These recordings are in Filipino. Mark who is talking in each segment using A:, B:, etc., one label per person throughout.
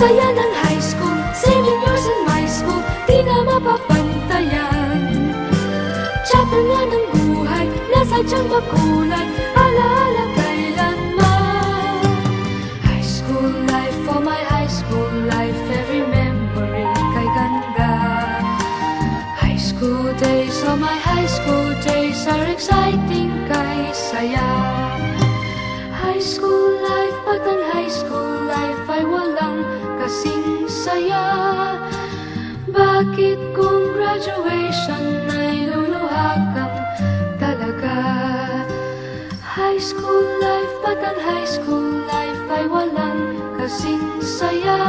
A: Saya ng high school, saving years in my school, di na mapapantayan. Chapter nga ng buhay, nasadyang makulay, alaala kailanman. High school life, for my high school life, every memory kay ganda. High school days, oh my high school days are exciting kay saya. High school life, but ang high school life ay walang kasing saya. Bakit kung graduation ay luluha kang talaga? High school life, but ang high school life ay walang kasing saya.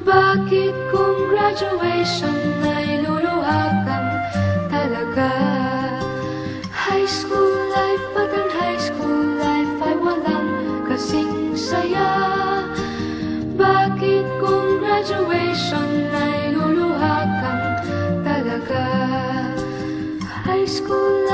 A: Bakit kung graduation ay luluha kang talaga? High school life, but ang high school life ay walang kasing saya. Bakit kung graduation ay luluha kang talaga? High school